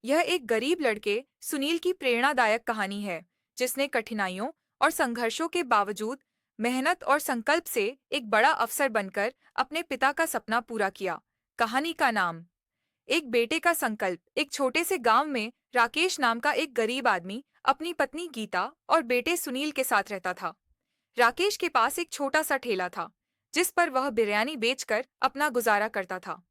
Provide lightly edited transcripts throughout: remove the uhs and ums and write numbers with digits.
यह एक गरीब लड़के सुनील की प्रेरणादायक कहानी है, जिसने कठिनाइयों और संघर्षों के बावजूद मेहनत और संकल्प से एक बड़ा अफसर बनकर अपने पिता का सपना पूरा किया। कहानी का नाम, एक बेटे का संकल्प। एक छोटे से गांव में राकेश नाम का एक गरीब आदमी अपनी पत्नी गीता और बेटे सुनील के साथ रहता था। राकेश के पास एक छोटा सा ठेला था, जिस पर वह बिरयानी बेचकर अपना गुजारा करता था।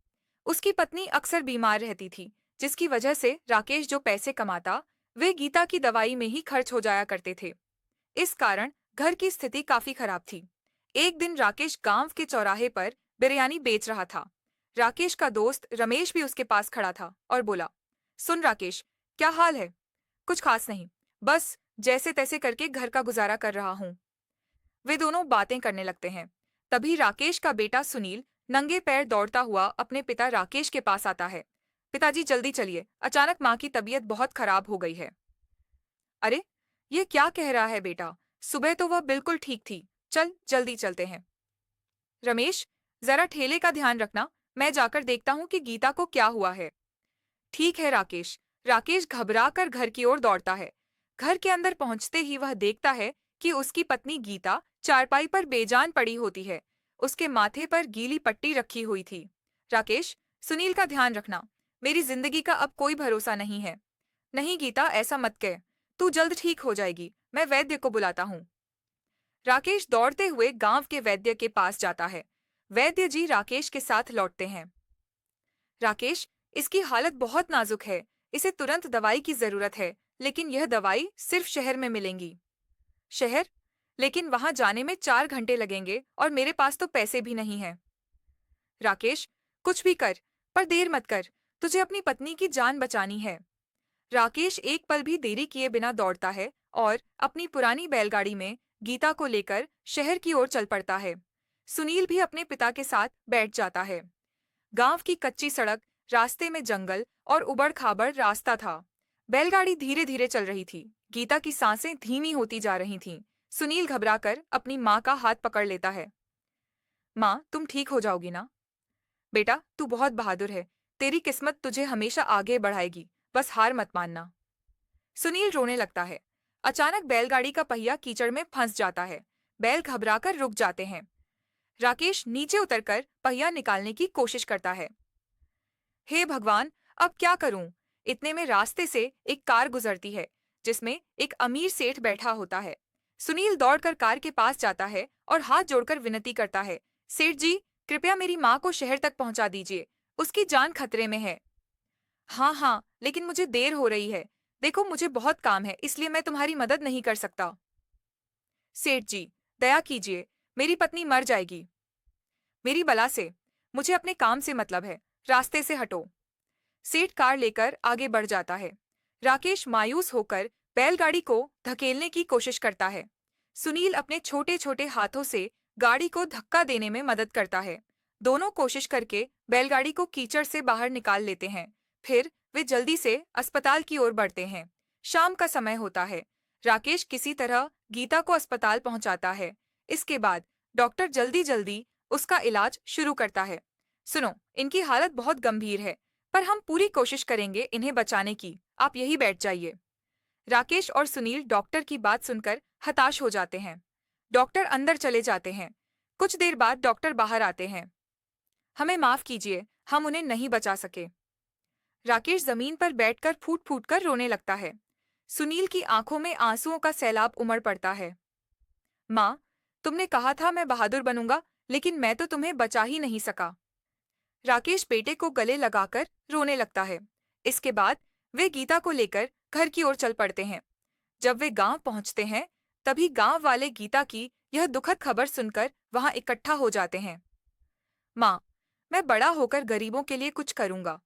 उसकी पत्नी अक्सर बीमार रहती थी, जिसकी वजह से राकेश जो पैसे कमाता वे गीता की दवाई में ही खर्च हो जाया करते थे। इस कारण घर की स्थिति काफी खराब थी। एक दिन राकेश गांव के चौराहे पर बिरयानी बेच रहा था। राकेश का दोस्त रमेश भी उसके पास खड़ा था और बोला, सुन राकेश, क्या हाल है? कुछ खास नहीं, बस जैसे तैसे करके घर का गुजारा कर रहा हूँ। वे दोनों बातें करने लगते हैं। तभी राकेश का बेटा सुनील नंगे पैर दौड़ता हुआ अपने पिता राकेश के पास आता है। पिताजी जल्दी चलिए, अचानक माँ की तबीयत बहुत खराब हो गई है। अरे, ये क्या कह रहा है बेटा? सुबह तो वह बिल्कुल ठीक थी। चल जल्दी चलते हैं। रमेश, जरा ठेले का ध्यान रखना, मैं जाकर देखता हूँ कि गीता को क्या हुआ है। ठीक है राकेश। राकेश घबरा कर घर की ओर दौड़ता है। घर के अंदर पहुंचते ही वह देखता है कि उसकी पत्नी गीता चारपाई पर बेजान पड़ी होती है। उसके माथे पर गीली पट्टी रखी हुई थी। राकेश, सुनील का ध्यान रखना, मेरी जिंदगी का अब कोई भरोसा नहीं है। नहीं गीता, ऐसा मत कह, तू जल्द ठीक हो जाएगी, मैं वैद्य को बुलाता हूँ। राकेश दौड़ते हुए गांव के वैद्य के पास जाता है। वैद्य जी राकेश के साथ लौटते हैं। राकेश, इसकी हालत बहुत नाजुक है, इसे तुरंत दवाई की जरूरत है, लेकिन यह दवाई सिर्फ शहर में मिलेंगी। शहर? लेकिन वहां जाने में 4 घंटे लगेंगे और मेरे पास तो पैसे भी नहीं हैं। राकेश, कुछ भी कर, पर देर मत कर, तुझे अपनी पत्नी की जान बचानी है। राकेश एक पल भी देरी किए बिना दौड़ता है और अपनी पुरानी बैलगाड़ी में गीता को लेकर शहर की ओर चल पड़ता है। सुनील भी अपने पिता के साथ बैठ जाता है। गांव की कच्ची सड़क, रास्ते में जंगल और उबड़-खाबड़ रास्ता था। बैलगाड़ी धीरे-धीरे चल रही थी। गीता की सांसें धीमी होती जा रही थीं। सुनील घबराकर अपनी माँ का हाथ पकड़ लेता है। माँ, तुम ठीक हो जाओगी ना? बेटा, तू बहुत बहादुर है। तेरी किस्मत तुझे हमेशा आगे बढ़ाएगी। बस हार मत मानना। सुनील रोने लगता है। अचानक बैलगाड़ी का पहिया कीचड़ में फंस जाता है। बैल घबराकर रुक जाते हैं। राकेश नीचे उतरकर पहिया निकालने की कोशिश करता है। हे भगवान, अब क्या करूं? इतने में रास्ते से एक कार गुजरती है, जिसमें एक अमीर सेठ बैठा होता है। सुनील दौड़कर कार के पास जाता है और हाथ जोड़कर विनती करता है, सेठ जी, कृपया मेरी माँ को शहर तक पहुंचा दीजिए, उसकी जान खतरे में है। हाँ हाँ, लेकिन मुझे देर हो रही है। देखो, मुझे बहुत काम है, इसलिए मैं तुम्हारी मदद नहीं कर सकता। सेठ जी, दया कीजिए, मेरी पत्नी मर जाएगी। मेरी बला से, मुझे अपने काम से मतलब है, रास्ते से हटो। सेठ कार लेकर आगे बढ़ जाता है। राकेश मायूस होकर बैलगाड़ी को धकेलने की कोशिश करता है। सुनील अपने छोटे छोटे हाथों से गाड़ी को धक्का देने में मदद करता है। दोनों कोशिश करके बैलगाड़ी को कीचड़ से बाहर निकाल लेते हैं। फिर वे जल्दी से अस्पताल की ओर बढ़ते हैं। शाम का समय होता है। राकेश किसी तरह गीता को अस्पताल पहुंचाता है। इसके बाद डॉक्टर जल्दी जल्दी उसका इलाज शुरू करता है। सुनो, इनकी हालत बहुत गंभीर है, पर हम पूरी कोशिश करेंगे इन्हें बचाने की। आप यही बैठ जाइए। राकेश और सुनील डॉक्टर की बात सुनकर हताश हो जाते हैं। डॉक्टर अंदर चले जाते हैं। कुछ देर बाद डॉक्टर बाहर आते हैं। हमें माफ कीजिए, हम उन्हें नहीं बचा सके। राकेश जमीन पर बैठकर फूट फूट कर रोने लगता है। सुनील की आंखों में आंसुओं का सैलाब उमड़ पड़ता है। माँ, तुमने कहा था मैं बहादुर बनूंगा, लेकिन मैं तो तुम्हें बचा ही नहीं सका। राकेश बेटे को गले लगाकर रोने लगता है। इसके बाद वे गीता को लेकर घर की ओर चल पड़ते हैं। जब वे गांव पहुंचते हैं, तभी गांव वाले गीता की यह दुखद खबर सुनकर वहां इकट्ठा हो जाते हैं। माँ, मैं बड़ा होकर गरीबों के लिए कुछ करूंगा।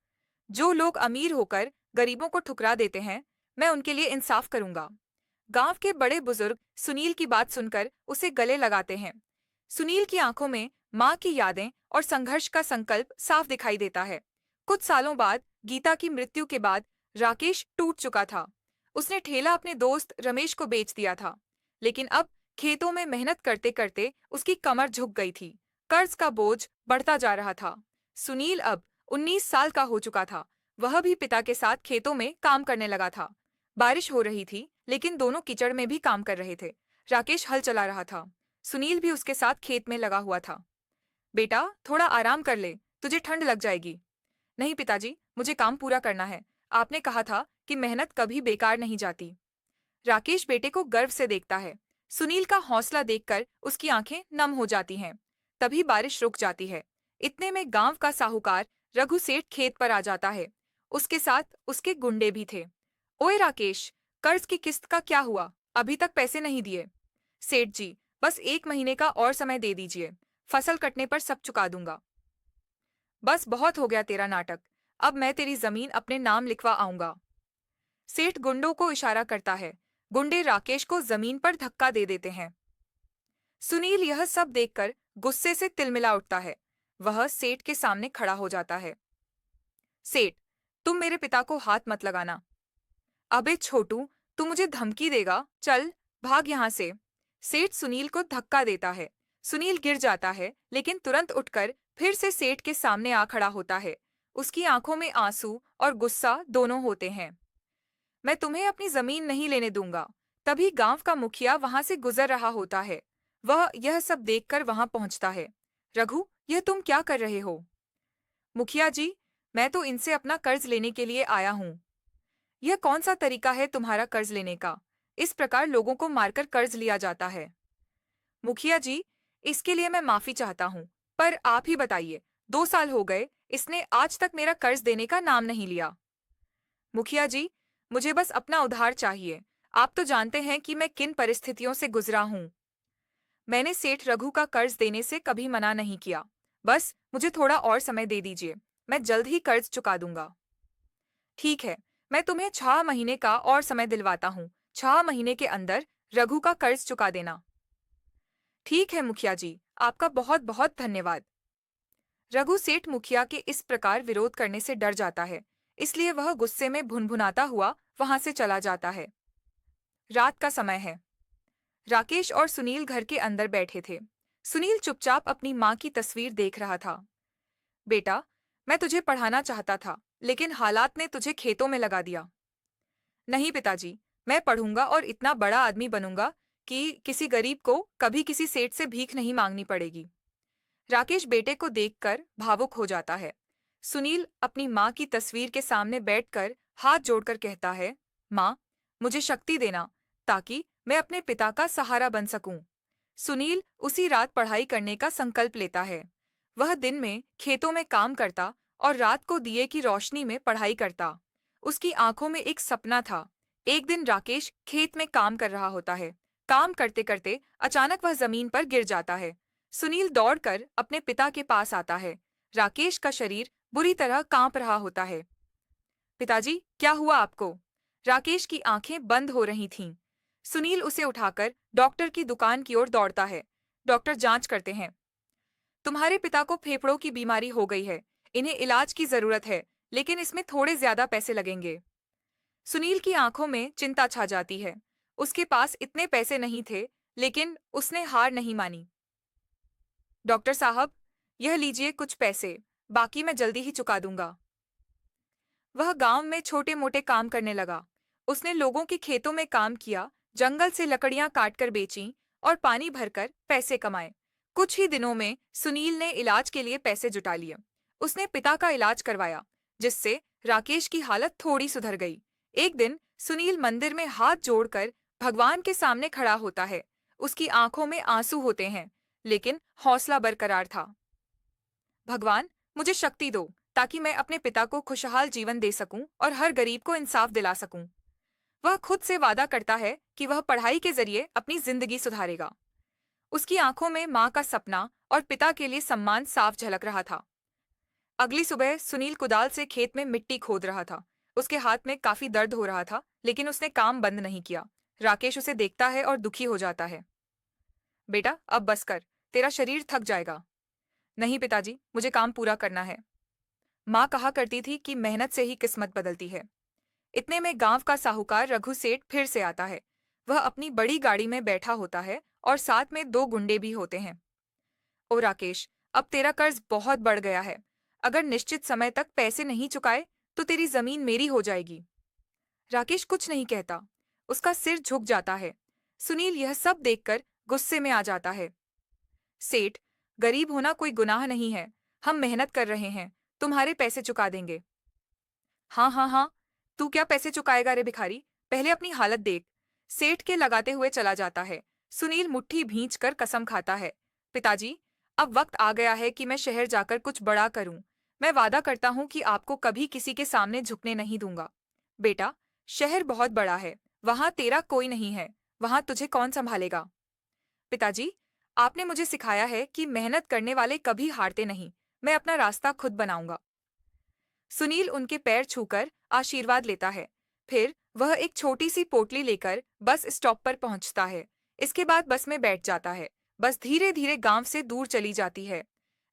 जो लोग अमीर होकर गरीबों को ठुकरा देते हैं, मैं उनके लिए इंसाफ करूंगा। गांव के बड़े बुजुर्ग सुनील की बात सुनकर उसे गले लगाते हैं। सुनील की आंखों में माँ की यादें और संघर्ष का संकल्प साफ दिखाई देता है। कुछ सालों बाद गीता की मृत्यु के बाद राकेश टूट चुका था। उसने ठेला अपने दोस्त रमेश को बेच दिया था, लेकिन अब खेतों में मेहनत करते करते उसकी कमर झुक गई थी। कर्ज का बोझ बढ़ता जा रहा था। सुनील अब 19 साल का हो चुका था। वह भी पिता के साथ खेतों में काम करने लगा था। बारिश हो रही थी, लेकिन दोनों कीचड़ में भी काम कर रहे थे। राकेश हल चला रहा था। सुनील भी उसके साथ खेत में लगा हुआ था। बेटा, थोड़ा आराम कर ले, तुझे ठंड लग जाएगी। नहीं पिताजी, मुझे काम पूरा करना है। आपने कहा था कि मेहनत कभी बेकार नहीं जाती। राकेश बेटे को गर्व से देखता है। सुनील का हौसला देखकर उसकी आंखें नम हो जाती हैं। तभी बारिश रुक जाती है। इतने में गांव का साहूकार रघु सेठ खेत पर आ जाता है। उसके साथ उसके गुंडे भी थे। ओए राकेश, कर्ज की किस्त का क्या हुआ? अभी तक पैसे नहीं दिए। सेठ जी, बस 1 महीने का और समय दे दीजिए। फसल कटने पर सब चुका दूंगा। बस बहुत हो गया तेरा नाटक। अब मैं तेरी जमीन अपने नाम लिखवा आऊंगा। सेठ गुंडों को इशारा करता है। गुंडे राकेश को जमीन पर धक्का दे देते हैं। सुनील यह सब देखकर गुस्से से तिलमिला उठता है। वह सेठ के सामने खड़ा हो जाता है। सेठ, तुम मेरे पिता को हाथ मत लगाना। अबे छोटू, तू मुझे धमकी देगा? चल, भाग यहाँ से। सेठ सुनील को धक्का देता है। सुनील गिर जाता है, लेकिन तुरंत उठकर फिर से सेठ के सामने आ खड़ा होता है। उसकी आंखों में आंसू और गुस्सा दोनों होते हैं। मैं तुम्हें अपनी जमीन नहीं लेने दूंगा। तभी गांव का मुखिया वहां से गुजर रहा होता है। वह यह सब देखकर वहां पहुंचता है। रघु, यह तुम क्या कर रहे हो? मुखिया जी, मैं तो इनसे अपना कर्ज लेने के लिए आया हूँ। यह कौन सा तरीका है तुम्हारा कर्ज लेने का? इस प्रकार लोगों को मारकर कर्ज लिया जाता है। मुखिया जी, इसके लिए मैं माफी चाहता हूँ, पर आप ही बताइए, 2 साल हो गए, इसने आज तक मेरा कर्ज देने का नाम नहीं लिया। मुखिया जी, मुझे बस अपना उधार चाहिए। आप तो जानते हैं कि मैं किन परिस्थितियों से गुजरा हूँ। मैंने सेठ रघु का कर्ज देने से कभी मना नहीं किया। बस मुझे थोड़ा और समय दे दीजिए, मैं जल्द ही कर्ज चुका दूंगा। ठीक है, मैं तुम्हें 6 महीने का और समय दिलवाता हूँ। 6 महीने के अंदर रघु का कर्ज चुका देना। ठीक है मुखिया जी, आपका बहुत बहुत धन्यवाद। रघु सेठ मुखिया के इस प्रकार विरोध करने से डर जाता है, इसलिए वह गुस्से में भुनभुनाता हुआ वहां से चला जाता है। रात का समय है। राकेश और सुनील घर के अंदर बैठे थे। सुनील चुपचाप अपनी माँ की तस्वीर देख रहा था। बेटा, मैं तुझे पढ़ाना चाहता था, लेकिन हालात ने तुझे खेतों में लगा दिया। नहीं पिताजी, मैं पढ़ूंगा और इतना बड़ा आदमी बनूंगा कि किसी गरीब को कभी किसी सेठ से भीख नहीं मांगनी पड़ेगी। राकेश बेटे को देखकर भावुक हो जाता है। सुनील अपनी माँ की तस्वीर के सामने बैठकर हाथ जोड़कर कहता है, माँ, मुझे शक्ति देना ताकि मैं अपने पिता का सहारा बन सकूं। सुनील उसी रात पढ़ाई करने का संकल्प लेता है। वह दिन में खेतों में काम करता और रात को दिए की रोशनी में पढ़ाई करता। उसकी आंखों में एक सपना था। एक दिन राकेश खेत में काम कर रहा होता है। काम करते करते अचानक वह जमीन पर गिर जाता है। सुनील दौड़कर अपने पिता के पास आता है। राकेश का शरीर बुरी तरह कांप रहा होता है। पिताजी, क्या हुआ आपको? राकेश की आंखें बंद हो रही थीं। सुनील उसे उठाकर डॉक्टर की दुकान की ओर दौड़ता है। डॉक्टर जांच करते हैं। तुम्हारे पिता को फेफड़ों की बीमारी हो गई है। इन्हें इलाज की जरूरत है, लेकिन इसमें थोड़े ज्यादा पैसे लगेंगे। सुनील की आंखों में चिंता छा जाती है। उसके पास इतने पैसे नहीं थे, लेकिन उसने हार नहीं मानी। डॉक्टर साहब, यह लीजिए कुछ पैसे, बाकी मैं जल्दी ही चुका दूंगा। वह गांव में छोटे मोटे काम करने लगा। उसने लोगों के खेतों में काम किया, जंगल से लकड़ियां काटकर बेची और पानी भरकर पैसे कमाए। कुछ ही दिनों में सुनील ने इलाज के लिए पैसे जुटा लिए। उसने पिता का इलाज करवाया, जिससे राकेश की हालत थोड़ी सुधर गई। एक दिन सुनील मंदिर में हाथ जोड़कर भगवान के सामने खड़ा होता है। उसकी आंखों में आंसू होते हैं, लेकिन हौसला बरकरार था। भगवान, मुझे शक्ति दो ताकि मैं अपने पिता को खुशहाल जीवन दे सकूं और हर गरीब को इंसाफ दिला सकूं। वह खुद से वादा करता है कि वह पढ़ाई के जरिए अपनी जिंदगी सुधारेगा। उसकी आंखों में माँ का सपना और पिता के लिए सम्मान साफ झलक रहा था। अगली सुबह सुनील कुदाल से खेत में मिट्टी खोद रहा था। उसके हाथ में काफी दर्द हो रहा था, लेकिन उसने काम बंद नहीं किया। राकेश उसे देखता है और दुखी हो जाता है। बेटा, अब बस कर, तेरा शरीर थक जाएगा। नहीं पिताजी, मुझे काम पूरा करना है। माँ कहा करती थी कि मेहनत से ही किस्मत बदलती है। इतने में गांव का साहूकार रघु सेठ फिर से आता है। वह अपनी बड़ी गाड़ी में बैठा होता है और साथ में 2 गुंडे भी होते हैं। ओ राकेश, अब तेरा कर्ज बहुत बढ़ गया है। अगर निश्चित समय तक पैसे नहीं चुकाए तो तेरी जमीन मेरी हो जाएगी। राकेश कुछ नहीं कहता, उसका सिर झुक जाता है। सुनील यह सब देखकर गुस्से में आ जाता है। सेठ, गरीब होना कोई गुनाह नहीं है। हम मेहनत कर रहे हैं, तुम्हारे पैसे चुका देंगे। हाँ हाँ हाँ, तू क्या पैसे चुकाएगा रे भिखारी, पहले अपनी हालत देख। सेठ के लगाते हुए चला जाता है। सुनील मुट्ठी भींच कर कसम खाता है, पिताजी, अब वक्त आ गया है कि मैं शहर जाकर कुछ बड़ा करूं। मैं वादा करता हूं कि आपको कभी किसी के सामने झुकने नहीं दूंगा। बेटा, शहर बहुत बड़ा है, वहां तेरा कोई नहीं है, वहां तुझे कौन संभालेगा? पिताजी, आपने मुझे सिखाया है कि मेहनत करने वाले कभी हारते नहीं। मैं अपना रास्ता खुद बनाऊंगा। सुनील उनके पैर छूकर आशीर्वाद लेता है। फिर वह एक छोटी सी पोटली लेकर बस स्टॉप पर पहुंचता है। इसके बाद बस में बैठ जाता है। बस धीरे धीरे गांव से दूर चली जाती है।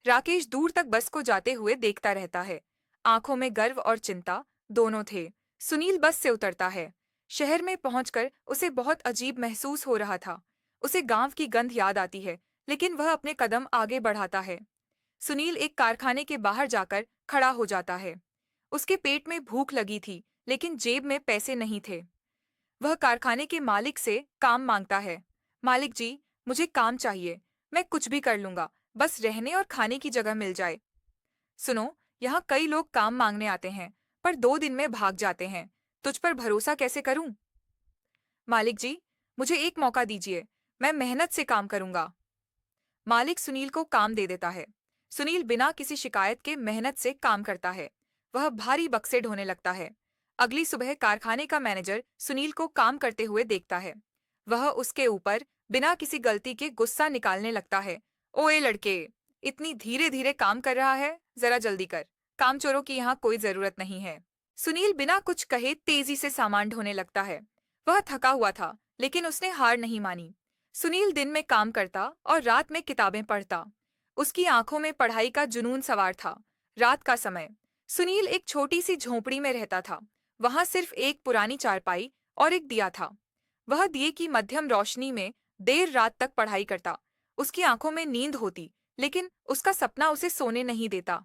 राकेश दूर तक बस को जाते हुए देखता रहता है। आंखों में गर्व और चिंता दोनों थे। सुनील बस से उतरता है। शहर में पहुंचकर उसे बहुत अजीब महसूस हो रहा था। उसे गांव की गंध याद आती है, लेकिन वह अपने कदम आगे बढ़ाता है। सुनील एक कारखाने के बाहर जाकर खड़ा हो जाता है। उसके पेट में भूख लगी थी, लेकिन जेब में पैसे नहीं थे। वह कारखाने के मालिक से काम मांगता है। मालिक जी, मुझे काम चाहिए। मैं कुछ भी कर लूंगा, बस रहने और खाने की जगह मिल जाए। सुनो, यहाँ कई लोग काम मांगने आते हैं, पर 2 दिन में भाग जाते हैं। तुझ पर भरोसा कैसे करूं? मालिक जी, मुझे एक मौका दीजिए। मैं मेहनत से काम करूंगा। मालिक सुनील को काम दे देता है। सुनील बिना किसी शिकायत के मेहनत से काम करता है। वह भारी बक्से ढोने लगता है। अगली सुबह कारखाने का मैनेजर सुनील को काम करते हुए देखता है। वह उसके ऊपर बिना किसी गलती के गुस्सा निकालने लगता है। ओए लड़के, इतनी धीरे धीरे काम कर रहा है, जरा जल्दी कर। कामचोरों की यहाँ कोई जरूरत नहीं है। सुनील बिना कुछ कहे तेजी से सामान ढोने लगता है। वह थका हुआ था, लेकिन उसने हार नहीं मानी। सुनील दिन में काम करता और रात में किताबें पढ़ता। उसकी आंखों में पढ़ाई का जुनून सवार था। रात का समय। सुनील एक छोटी सी झोंपड़ी में रहता था। वहां सिर्फ एक पुरानी चारपाई और एक दिया था। वह दिए की मध्यम रोशनी में देर रात तक पढ़ाई करता। उसकी आंखों में नींद होती, लेकिन उसका सपना उसे सोने नहीं देता।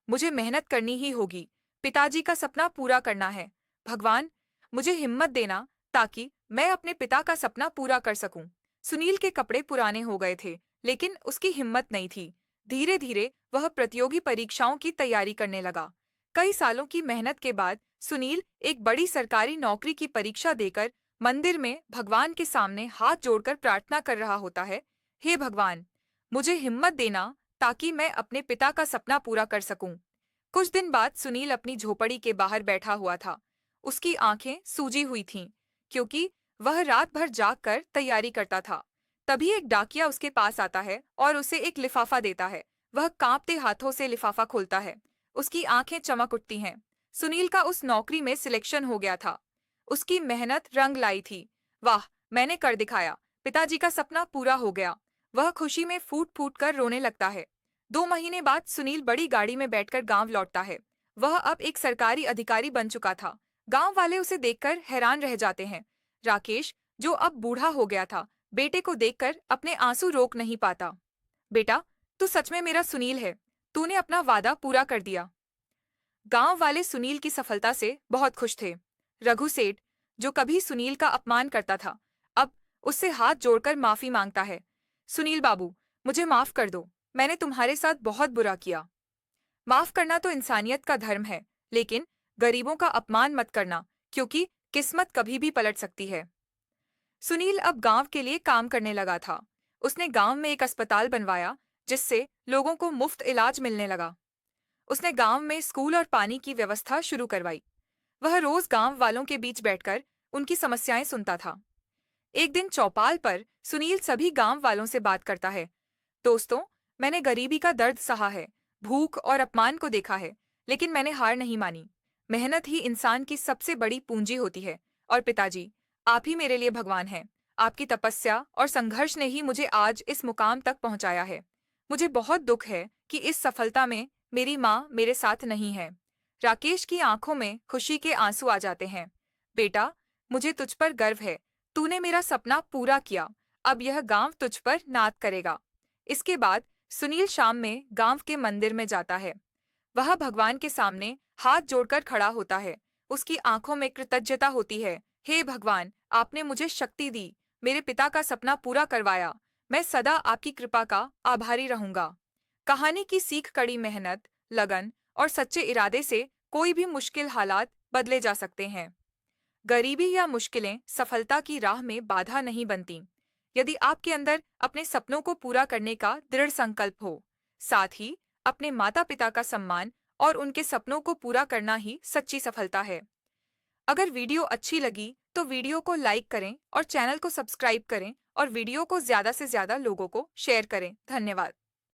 मुझे मेहनत करनी ही होगी। पिताजी का सपना पूरा करना है। भगवान, मुझे हिम्मत देना ताकि मैं अपने पिता का सपना पूरा कर सकूं। सुनील के कपड़े पुराने हो गए थे, लेकिन उसकी हिम्मत नहीं थी। धीरे धीरे वह प्रतियोगी परीक्षाओं की तैयारी करने लगा। कई सालों की मेहनत के बाद सुनील एक बड़ी सरकारी नौकरी की परीक्षा देकर मंदिर में भगवान के सामने हाथ जोड़कर प्रार्थना कर रहा होता है। हे भगवान, मुझे हिम्मत देना ताकि मैं अपने पिता का सपना पूरा कर सकूं। कुछ दिन बाद सुनील अपनी झोपड़ी के बाहर बैठा हुआ था। उसकी आंखें सूजी हुई थीं, क्योंकि वह रात भर जाग कर तैयारी करता था। तभी एक डाकिया उसके पास आता है और उसे एक लिफाफा देता है। वह कांपते हाथों से लिफाफा खोलता है। उसकी आंखें चमक उठती हैं। सुनील का उस नौकरी में सिलेक्शन हो गया था। उसकी मेहनत रंग लाई थी। वाह, मैंने कर दिखाया, पिताजी का सपना पूरा हो गया। वह खुशी में फूट फूट कर रोने लगता है। 2 महीने बाद सुनील बड़ी गाड़ी में बैठकर गांव लौटता है। वह अब एक सरकारी अधिकारी बन चुका था। गांव वाले उसे देखकर हैरान रह जाते हैं। राकेश, जो अब बूढ़ा हो गया था, बेटे को देखकर अपने आंसू रोक नहीं पाता। बेटा, तू सच में मेरा सुनील है। तूने अपना वादा पूरा कर दिया। गांव वाले सुनील की सफलता से बहुत खुश थे। रघु सेठ, जो कभी सुनील का अपमान करता था, अब उससे हाथ जोड़कर माफी मांगता है। सुनील बाबू, मुझे माफ कर दो। मैंने तुम्हारे साथ बहुत बुरा किया। माफ करना तो इंसानियत का धर्म है, लेकिन गरीबों का अपमान मत करना, क्योंकि किस्मत कभी भी पलट सकती है। सुनील अब गांव के लिए काम करने लगा था। उसने गांव में एक अस्पताल बनवाया, जिससे लोगों को मुफ्त इलाज मिलने लगा। उसने गांव में स्कूल और पानी की व्यवस्था शुरू करवाई। वह रोज गांव वालों के बीच बैठकर उनकी समस्याएं सुनता था। एक दिन चौपाल पर सुनील सभी गांव वालों से बात करता है। दोस्तों, मैंने गरीबी का दर्द सहा है, भूख और अपमान को देखा है, लेकिन मैंने हार नहीं मानी। मेहनत ही इंसान की सबसे बड़ी पूंजी होती है। और पिताजी, आप ही मेरे लिए भगवान हैं। आपकी तपस्या और संघर्ष ने ही मुझे आज इस मुकाम तक पहुंचाया है। मुझे बहुत दुख है कि इस सफलता में मेरी माँ मेरे साथ नहीं है। राकेश की आंखों में खुशी के आंसू आ जाते हैं। बेटा, मुझे तुझ पर गर्व है। तूने मेरा सपना पूरा किया। अब यह गांव तुझ पर नात करेगा। इसके बाद सुनील शाम में गांव के मंदिर में जाता है। वह भगवान के सामने हाथ जोड़कर खड़ा होता है। उसकी आंखों में कृतज्ञता होती है। हे भगवान, आपने मुझे शक्ति दी, मेरे पिता का सपना पूरा करवाया। मैं सदा आपकी कृपा का आभारी रहूंगा। कहानी की सीख कड़ी मेहनत, लगन और सच्चे इरादे से कोई भी मुश्किल हालात बदले जा सकते हैं। गरीबी या मुश्किलें सफलता की राह में बाधा नहीं बनती, यदि आपके अंदर अपने सपनों को पूरा करने का दृढ़ संकल्प हो। साथ ही अपने माता पिता का सम्मान और उनके सपनों को पूरा करना ही सच्ची सफलता है। अगर वीडियो अच्छी लगी तो वीडियो को लाइक करें और चैनल को सब्सक्राइब करें और वीडियो को ज्यादा से ज्यादा लोगों को शेयर करें। धन्यवाद।